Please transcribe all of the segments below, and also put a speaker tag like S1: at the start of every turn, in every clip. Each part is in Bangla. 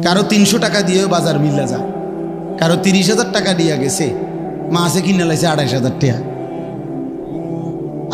S1: কারো 300 টাকা দিয়ে বাজার মিলা যায়, কারো 30,000 টাকা দিয়া গেছে, মাছে কিনে লাইছে 28,000 টাকা,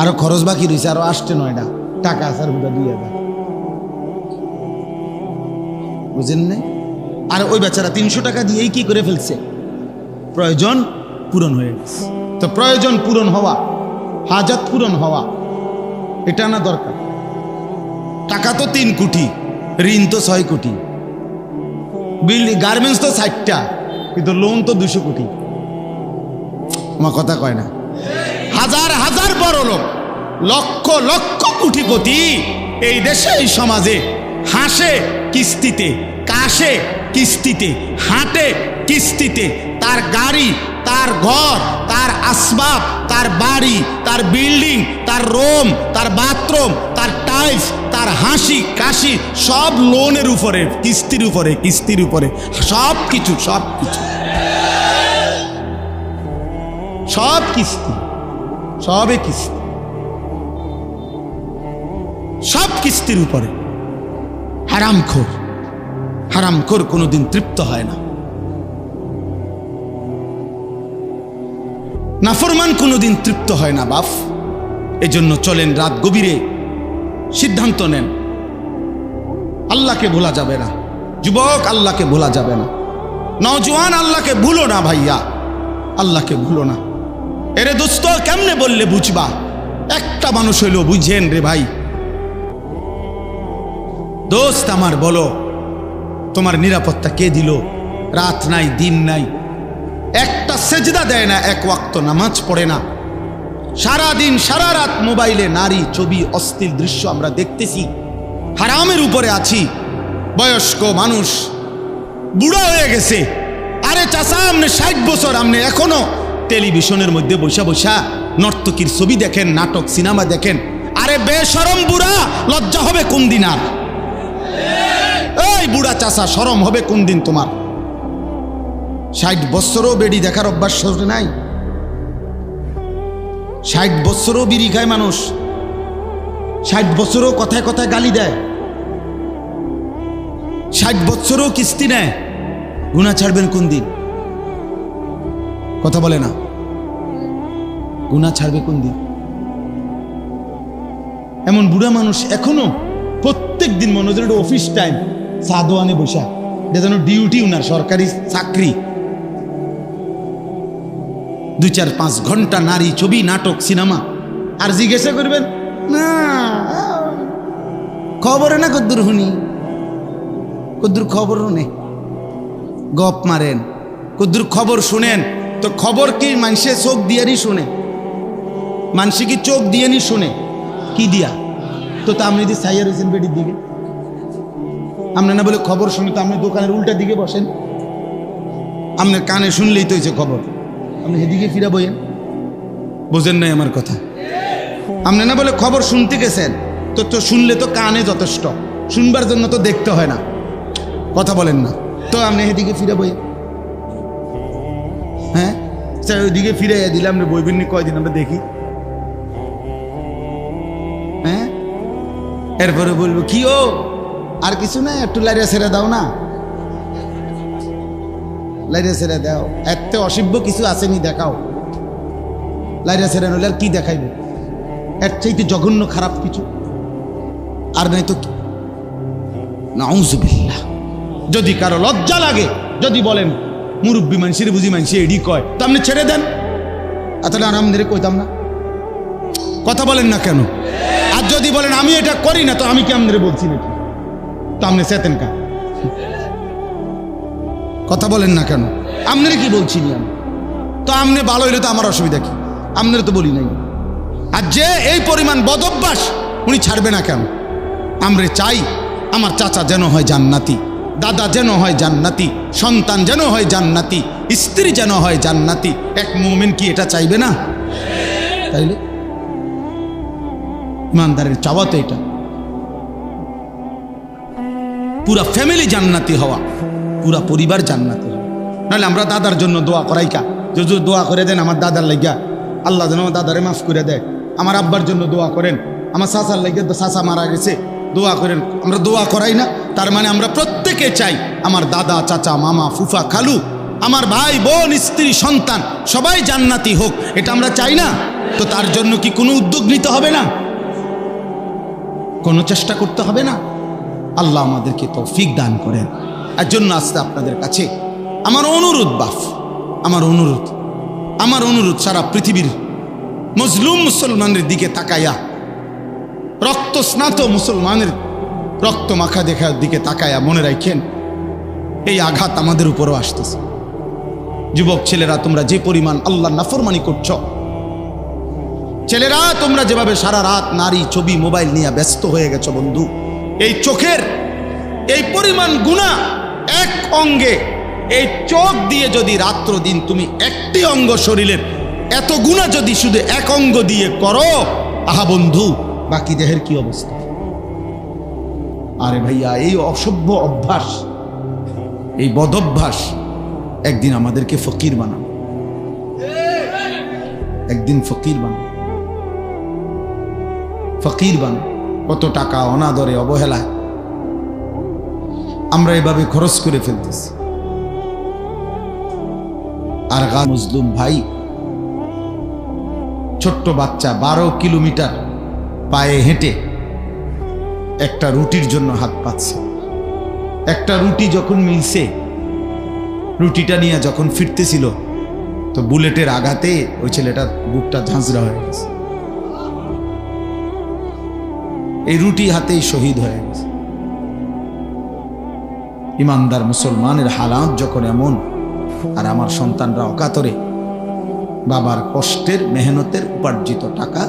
S1: আরো খরচ বাকি রয়েছে আরো 8-9টা টাকা আছে আর 2,000, বুঝেন না? আর ওই বেচারা 300 টাকা দিয়েই কি করে ফেলছে, প্রয়োজন পূরণ হয়ে গেছে। তো প্রয়োজন পূরণ হওয়া, হাজাত পূরণ হওয়া, এটা না দরকার। টাকা তো 3 কোটি, ঋণ তো 6 কোটি, গার্মেন্টস তো 60টা, কিন্তু লোন তো 200 কোটি। আমার কথা কয় না? হাজার হাজার বড় লোক, লক্ষ লক্ষ কোটিপতি এই দেশে, এই সমাজে হাসে কিস্তিতে, কাশে কিস্তিতে, হাঁটে কিস্তিতে, তার গাড়ি, তার ঘর, তার আসবাব, তার বাড়ি, তার বিল্ডিং, তার রুম, তার বাথরুম, তার টাইলস, তার হাসি কাশি সব লোনের উপরে, কিস্তির উপরে, কিস্তির উপরে, সব কিছু, সব কিছু, সব কিস্তি, সবে কিস্তি, সব কিস্তির উপরে। হারামখোর, হারামখোর কোনোদিন তৃপ্ত হয় না, নাফরমান কোনোদিন তৃপ্ত হয় না বাপ। এজন্য চলেন রাত গভীরে সিদ্ধান্ত নেন, আল্লাহকে ভোলা যাবে না। যুবক, আল্লাহকে ভোলা যাবে না। নওজোয়ান, আল্লাহকে ভুলো না ভাইয়া, আল্লাহকে ভুলো না। এরে দোস্ত, কেমনে বললে বুঝবা? একটা মানুষ হইলো বুঝেন রে ভাই। দোস্ত আমার, বলো তোমার নিরাপত্তা কে দিল? রাত নাই, দিন নাই, একটা সেজদা দেয় না, এক ওয়াক্ত নামাজ পড়ে না, সারা দিন সারা রাত মোবাইলে নারী ছবি, অশ্লীল দৃশ্য আমরা দেখতেছি, হারামের উপরে আছি। বয়স্ক মানুষ, বুড়া হয়ে গেছে। আরে চাচা, আপনি 60 বছর, আপনি এখনো টেলিভিশনের মধ্যে বসা বসা নর্তকীর ছবি দেখেন, নাটক সিনেমা দেখেন। আরে বেশরম বুড়া, লজ্জা হবে কোন দিন? আর এই বুড়া চাচা, শরম হবে কোন দিন তোমার? 60 বছরও বেড়ি দেখার অভ্যাস নাই, 60 বছরও বিড়ি খায় মানুষ, 60 বছরও কথায় কথায় গালি দেয়, 60 বছরও কিস্তি নেয়। গুনাহ ছাড়বেন কোন দিন? কথা বলে না, গুনাহ ছাড়বে কোন দিন? এমন বুড়া মানুষ এখনো প্রত্যেক দিন মনে হয় অফিস টাইম, সাদোয়ানে বসা, এটা যেন ডিউটি, উনার সরকারি চাকরি। 2-4-5 ঘন্টা নারী ছবি, নাটক, সিনেমা। আর জিজ্ঞাসা করবেন না খবরে না কদ্দুর শুনি, কদ্দুর খবর শুনে গপ মারেন, কদ্দুর খবর শুনেন। তো খবর কি মানুষে চোখ দিয়ারই শুনে? মানুষে কি চোখ দিয়ে নি শুনে? কি দিয়া? তো আপনি যদি সাইয়া রয়েছেন বেডির দিকে, আপনি না বলে খবর শুনে, তো আপনি দোকানের উল্টা দিকে বসেন, আপনার কানে শুনলেই তো হয়েছে খবর, আপনি সেদিকে ফিরা বইয়েন। বোঝেন নাই আমার কথা? আপনি না বলে খবর শুনতে গেছেন, তো শুনলে তো কানে যথেষ্ট, শুনবার জন্য তো দেখতে হয় না। কথা বলেন না, তো আপনি সেদিকে ফিরা বইয়েন। হ্যাঁ, ওইদিকে ফিরে দিলে আমরা বইবেন নি কয়দিন, আমরা দেখি। হ্যাঁ, এরপরে বলবো কি ও আর কিছু না, একটু লাইরা ছেড়ে দাও না, লাইরা ছেড়ে দাও, এত অসভ্য কিছু আসেনি দেখাও। লাইরা ছেড়ে নইলে আর কি দেখাইব? এর চাইতে জঘন্য খারাপ কিছু আর নাই তো। নাউযুবিল্লাহ। যদি কারো লজ্জা লাগে, যদি বলেন মুরব্বী মানুষের বুঝি মানুষে এডি কয়, তো আপনি ছেড়ে দেন, তাহলে আরামদের কইতাম না। কথা বলেন না কেন? আর যদি বলেন আমি এটা করি না, তো আমি কি আপনাদের বলছি নাকি? তো আপনি চেতেন কা? কথা বলেন না কেন? আপনার কি বলছি আমি? তো আপনি ভালো হইলে তো আমার অসুবিধা কি? আপনার তো বলি নাই। আর যে এই পরিমাণ বদভ্যাস, উনি ছাড়বে না কেন? আমরা চাই আমার চাচা যেন হয় জান্নাতি, দাদা যেন হয় জান্নাতি, সন্তান যেন হয় জান্নাতি, স্ত্রী যেন হয় জান্নাতি। এক মুমিন কি এটা চাইবে না? তাইলে ইমানদারের চাওয়া তো এটা, পুরা ফ্যামিলি জান্নাতি হওয়া, পুরা পরিবার জান্নাতি হওয়া। নাহলে আমরা দাদার জন্য দোয়া করাই কা, যদি দোয়া করে দেন আমার দাদার লাগিয়া, আল্লাহ যেন আমার দাদারে মাফ করে দেয়। আমার আব্বার জন্য দোয়া করেন, আমার চাচার লাগিয়া, চাচা মারা গেছে, দোয়া করেন। আমরা দোয়া করাই না, তার মানে আমরা প্রত্যেকে চাই আমার দাদা, চাচা, মামা, ফুফা, খালু, আমার ভাই, বোন, স্ত্রী, সন্তান সবাই জান্নাতি হোক। এটা আমরা চাই না? তো তার জন্য কি কোনো উদ্যোগ নিতে হবে না? কোনো চেষ্টা করতে হবে না? আল্লাহ আমাদেরকে তৌফিক দান করেন। এর জন্য আসতে আপনাদের কাছে আমার অনুরোধ, বাপ, আমার অনুরোধ সারা পৃথিবীর মজলুম মুসলমানের দিকে তাকাইয়া, রক্ত স্নাত মুসলমানের রক্ত মাখা দেখার দিকে তাকাইয়া মনে রাখেন এই আঘাত আমাদের উপরও আসতেছে। যুবক ছেলেরা, তোমরা যে পরিমাণ আল্লাহর নাফরমানি করছ, ছেলেরা তোমরা যেভাবে সারা রাত নারী, ছবি, মোবাইল নিয়ে ব্যস্ত হয়ে গেছো বন্ধু, এই চোখের এই পরিমাণ গুনাহ এক অঙ্গে, এই চোখ দিয়ে যদি রাত্র দিন তুমি একটি অঙ্গ শরীরের এত গুনাহ যদি শুধু এক অঙ্গ দিয়ে করো, আহা বন্ধু, বাকি দেহের কি অবস্থা? আরে ভাইয়া, এই অসভ্য অভ্যাস, এই বদভ্যাস একদিন আমাদেরকে ফকির বানাবে, একদিন ফকির বানাবে। কত টাকা অনাদরে, অবহেলায় আমরা এভাবে খরচ করে ফেলতেছি। আর মুসলিম ভাই, ছোট্ট বাচ্চা 12 কিলোমিটার পায়ে হেঁটে একটা রুটির জন্য হাত পাচ্ছে। একটা রুটি যখন মিলছে, রুটিটা নিয়ে যখন ফিরতেছিল, তো বুলেটের আঘাতে ওই ছেলেটার বুকটা ঝাঁঝরা হয়ে গেছে। এই রুটি হাতেই শহীদ হয়ে গেছে। ইমানদার মুসলমানের হালাত যখন এমন, আর আমার সন্তানরা অকাতরে বাবার কষ্টের, মেহনতের উপার্জিত টাকা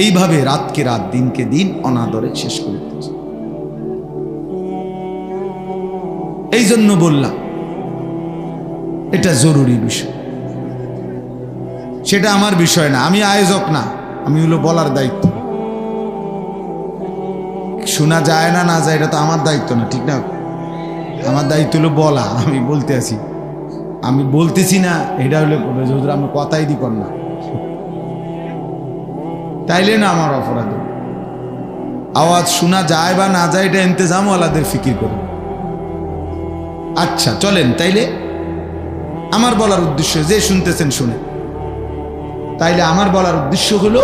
S1: এইভাবে রাতকে রাত, দিনকে দিন অনাদরে শেষ করে দিচ্ছে। এই জন্য বললাম এটা জরুরি বিষয়। সেটা আমার বিষয় না, আমি আয়োজক না, আমি হলো বলার দায়িত্ব। শোনা যায় না, না যায়, এটা তো আমার দায়িত্ব না, ঠিক না? আমার দায়িত্ব হলো বলা। আমি বলতে আছি, আমি বলতেছি না, এটা হলে আমি কথাই দি কর না, তাইলে না আমার অপরাধ। আওয়াজ শোনা যায় বা না যায়, এটা ইন্তেজাম ওয়ালাদের ফিকির করে। আচ্ছা চলেন, তাইলে আমার বলার উদ্দেশ্য, যে শুনতেছেন শুনে, তাইলে আমার বলার উদ্দেশ্য হলো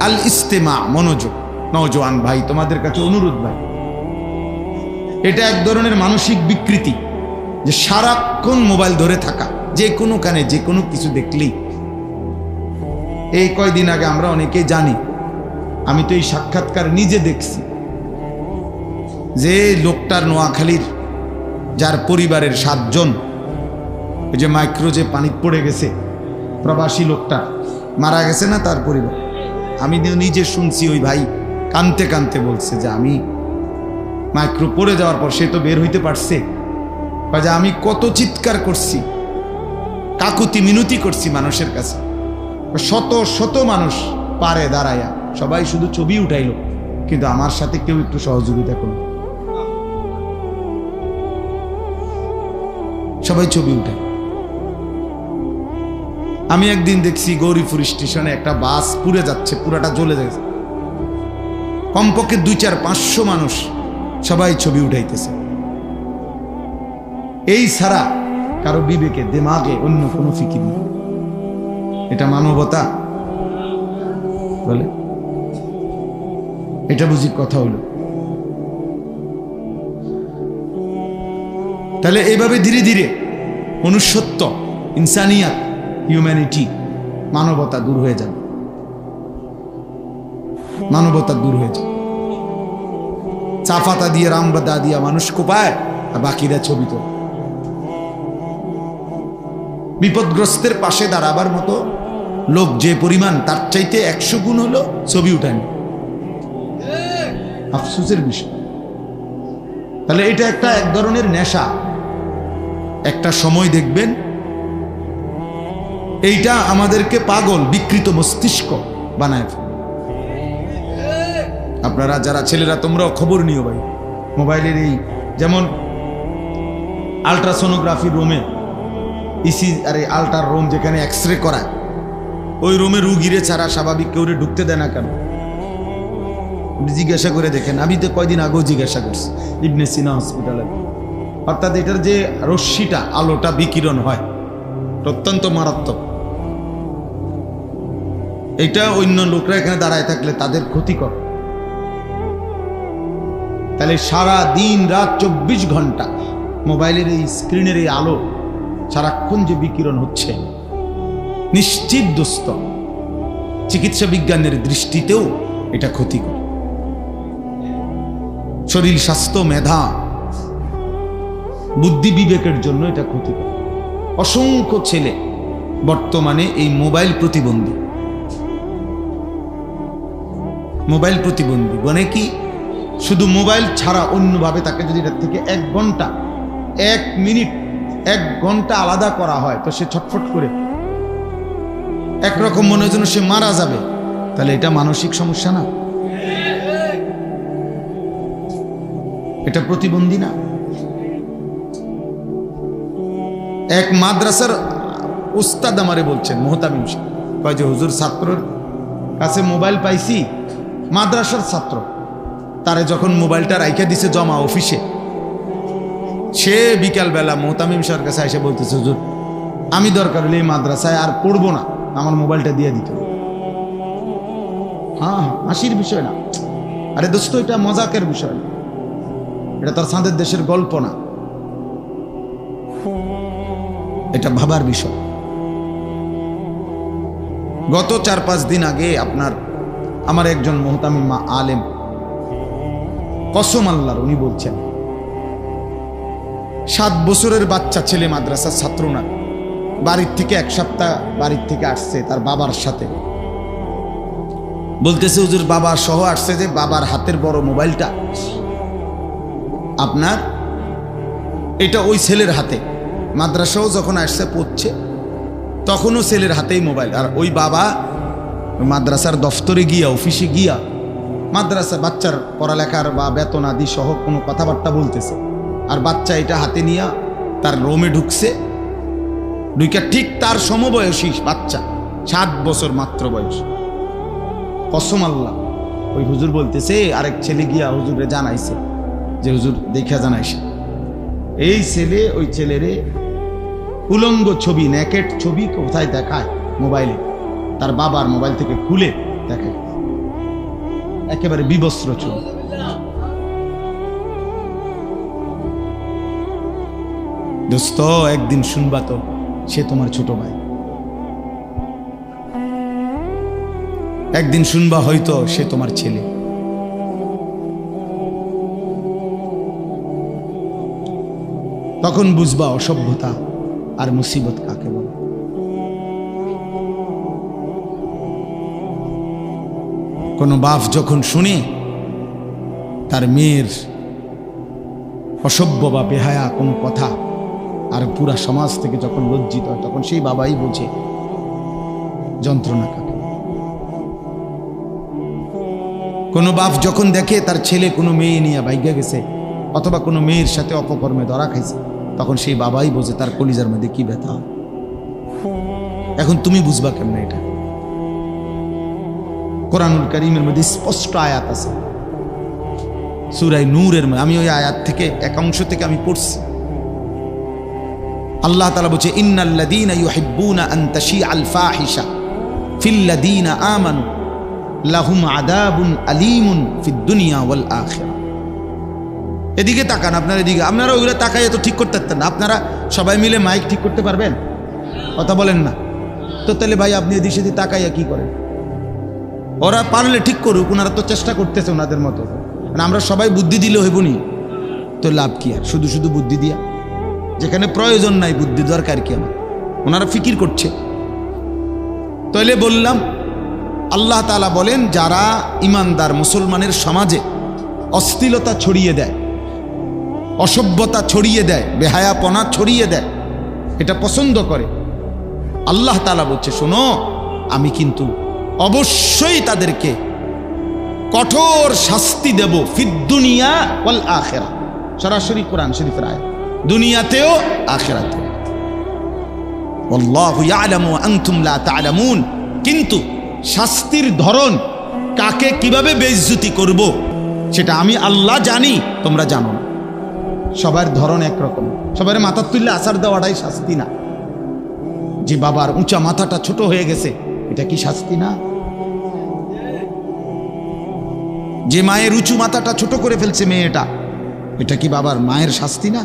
S1: আল ইস্তেমা, মনোযোগ। নওজোয়ান ভাই, তোমাদের কাছে অনুরোধ ভাই, এটা এক ধরনের মানসিক বিকৃতি যে সারাক্ষণ মোবাইল ধরে থাকা, যে কোনো কানে যে কোনো কিছু দেখলেই। এই কয়দিন আগে আমরা অনেকেই জানি, আমি তো এই সাক্ষাৎকার নিজে দেখছি, যে লোকটার নোয়াখালীর, যার পরিবারের 7 জন, ওই যে মাইক্রো যে পানি পড়ে গেছে, প্রবাসী লোকটা মারা গেছে না, তার পরিবার। আমি নিজে শুনছি, ওই ভাই কানতে কানতে বলছে যে আমি মাইক্রো পড়ে যাওয়ার পর, সে তো বের হইতে পারছে, যে আমি কত চিৎকার করছি, কাকুতি মিনতি করছি মানুষের কাছে। শত শত মানুষ পারে দাঁড়ায়া, সবাই শুধু ছবি উঠাইলো, কিন্তু আমার সাথে কেউ একটু সহযোগিতা করল। সবাই ছবি উঠায়। আমি একদিন দেখছি গৌরীপুর স্টেশনে একটা বাস পুড়ে যাচ্ছে, পুরাটা জ্বলে যাচ্ছে, কমপক্ষে 200-500 মানুষ সবাই ছবি উঠাইতেছে। এই ছাড়া কারো বিবেকে, দিমাগে অন্য কোনো ফিকির নেই। এটা মানবতা বলে? এটা বুঝি কথা হলো? তাহলে এইভাবে ধীরে ধীরে মনুষ্যত্ব, ইনসানিয়াত, হিউম্যানিটি, মানবতা দূর হয়ে যাবে। মানবতা দূর হয়ে যাবে। চা পাতা দিয়ে, রামবাদা দিয়া মানুষ কোপায়, আর বাকিরা ছবি তো। বিপদগ্রস্তের পাশে দাঁড়াবার মতো লোক যে পরিমাণ, তার চাইতে 100 গুণ হলো ছবি উঠায়নি। আফসোসের বিষয়। তাহলে এটা একটা এক ধরনের নেশা। একটা সময় দেখবেন এইটা আমাদেরকে পাগল, বিকৃত মস্তিষ্ক বানায়। আপনারা যারা ছেলেরা, তোমরাও খবর নিও ভাই, মোবাইলের এই যেমন আল্ট্রাসোনোগ্রাফি রুমে, ইসি আর আল্ট্রার রুম যেখানে এক্সরে করায়, ওই রুমে রুগীরে ছাড়া স্বাভাবিক কেউ ঢুকতে দেয় না কেন? জিজ্ঞাসা করে দেখেন, আমি তো কয়দিন আগেও জিজ্ঞাসা করছি ইবনে সিনা হসপিটালে। অর্থাৎ এটার যে রশ্মিটা, আলোটা বিকিরণ হয় অত্যন্ত মারাত্মক। এটা অন্য লোকরা এখানে দাঁড়ায় থাকলে তাদের ক্ষতিকর। তাহলে সারা দিন রাত 24 ঘন্টা মোবাইলের এই স্ক্রিনের এই আলো সারাক্ষণ যে বিকিরণ হচ্ছে, নিশ্চিত দোস্ত চিকিৎসা বিজ্ঞানের দৃষ্টিতেও এটা ক্ষতিকর। শরীর স্বাস্থ্য, মেধা, বুদ্ধি বিবেকের জন্য এটা ক্ষতিকর। অসংখ্য ছেলে বর্তমানে এই মোবাইল প্রতিবন্ধী। মোবাইল প্রতিবন্ধী মানে কি, শুধু মোবাইল ছাড়া অন্যভাবে তাকে যদি এটার থেকে 1 ঘন্টা 1 মিনিট 1 ঘন্টা আলাদা করা হয় তো সে ছটফট করে, একরকম মনে হয় যেন সে মারা যাবে। তাহলে এটা মানসিক সমস্যা না? এটা প্রতিবন্ধী না? এক মাদ্রাসার উস্তাদ আমারে বলছেন, মোহতামিম সাহেব, কয় যে হুজুর ছাত্রর কাছে মোবাইল পাইছি, মাদ্রাসার ছাত্র, তারে যখন মোবাইলটা রাইখা দিছে জমা অফিসে, সে বিকালবেলা মোহতামিম সাহেবের কাছে এসে বলতেছে, হুজুর আমি দরকার হলে এই মাদ্রাসায় আর পড়বো না, আমার মোবাইলটা দিয়ে দিত। হ্যাঁ, হাসির বিষয় না। আরে দোস্ত, এটা মজাকের বিষয় না, এটা তার সাঁদের দেশের গল্প না, এটা ভাবার বিষয়। গত 4-5 দিন আগে আমার একজন মোহতামিম আলেম, কসম আল্লাহর, উনি বলছেন 7 বছরের বাচ্চা ছেলে, মাদ্রাসার ছাত্র না, বাড়ির থেকে 1 সপ্তাহ বাড়ির থেকে আসছে তার বাবার সাথে। বলতেছে হুজুর বাবা সহ আসছে, যে বাবার হাতের বড় মোবাইলটা আপনার, এটা ওই ছেলের হাতে। মাদ্রাসাও যখন আসছে পড়ছে তখনও ছেলের হাতেই মোবাইল। আর ওই বাবা মাদ্রাসার দফতরে গিয়া, অফিসে গিয়া মাদ্রাসার বাচ্চার পড়ালেখার বা বেতন আদি সহ কোনো কথাবার্তা বলতেছে, আর বাচ্চা এটা হাতে নিয়ে তার রোমে ঢুকছে। ঢুকে ঠিক তার সমবয়সী বাচ্চা, 7 বছর মাত্র বয়স। কসম আল্লাহ, ওই হুজুর বলতেছে আরেক ছেলে গিয়া হুজুরে জানাইছে যে হুজুর দেখা জানাইছে, এই ছেলে ওই ছেলেরে উলঙ্গ ছবি, নেকেট ছবি কোথায় দেখায় মোবাইলে, তার বাবার মোবাইল থেকে খুলে দেখায়, একেবারে বিবস্ত্র ছবি। দোস্ত একদিন শুনবা তো, সে তোমার ছোট ভাই। একদিন শুনবা হয়তো সে তোমার ছেলে। তখন বুঝবা অসভ্যতা আর মুসিবত কাকে বলে। কোনো বাপ যখন শুনে তার মেয়ের অসভ্য বা বেহায়া কোনো কথা, আর পুরা সমাজ থেকে যখন লজ্জিত হয়, তখন সেই বাবাই বোঝে যন্ত্রণা কাকে। কোনো বাপ যখন দেখে তার ছেলে কোনো মেয়ে নিয়ে ভাইগা গেছে, অথবা কোনো মেয়ের সাথে অপকর্মে ধরা খাইছে, তখন সেই বাবাই বোঝে তার কলিজার মধ্যে কি ব্যথা। এখন তুমি বুঝবা কেমন এটা? কোরআনুল কারীমের মধ্যে স্পষ্ট আয়াত আছে, সূরা নূরের মধ্যে। আমি ওই আয়াত থেকে এক অংশ থেকে আমি পড়ছি। আল্লাহ তাআলা বলছে, ইন্নাল্লাযীনা ইউহিব্বুনা আন তাশিআল ফাহিশা ফিল্লাযীনা আমানু লাহুম আযাবুন আলীমুন ফিদ দুনিয়া ওয়াল আখিরাহ। এদিকে তাকান, আপনার এদিকে। আপনারা ওইগুলো তাকাই তো ঠিক করতে পারতেন না। আপনারা সবাই মিলে মাইক ঠিক করতে পারবেন? কথা বলেন না তো। তাহলে ভাই আপনি এদিকে সেদিকে তাকাইয়া কি করেন? ওরা পারলে ঠিক করুক, ওনারা তো চেষ্টা করতেছে ওনাদের মতো। আমরা সবাই বুদ্ধি দিলে হইব নি তো লাভ কি? আর শুধু শুধু বুদ্ধি দিয়া, যেখানে প্রয়োজন নাই বুদ্ধি দরকার কি আমার? ওনারা ফিকির করছে। তাইলে বললাম, আল্লাহ তাআলা বলেন, যারা ইমানদার মুসলমানের সমাজে অশ্লীলতা ছড়িয়ে দেয়, অসভ্যতা ছড়িয়ে দেয়, বেহায়াপনা ছড়িয়ে দেয়, এটা পছন্দ করে, আল্লাহ তাআলা বলছে, শোনো আমি কিন্তু অবশ্যই তাদেরকে কঠোর শাস্তি দেব, ফিদ দুনিয়া ওয়াল আখিরাহ। সরাসরি কোরআন শরীফের আয়াত, দুনিয়াতেও আখিরাতেও। আল্লাহু ইয়ালামু ওয়া আনতুম লা তা'লামুন। কিন্তু শাস্তির ধরন কাকে কিভাবে বেইজ্জতি করব সেটা আমি আল্লাহ জানি, তোমরা জানো না। সবার ধরন একরকম, সবার মাথা তুললে আছাড় দেওয়াটাই শাস্তি না? যে বাবার উঁচা মাথাটা ছোট হয়ে গেছে, এটা কি শাস্তি না? যে মায়ের উঁচু মাথাটা ছোট করে ফেলছে মেয়েটা, এটা কি বাবার মায়ের শাস্তি না?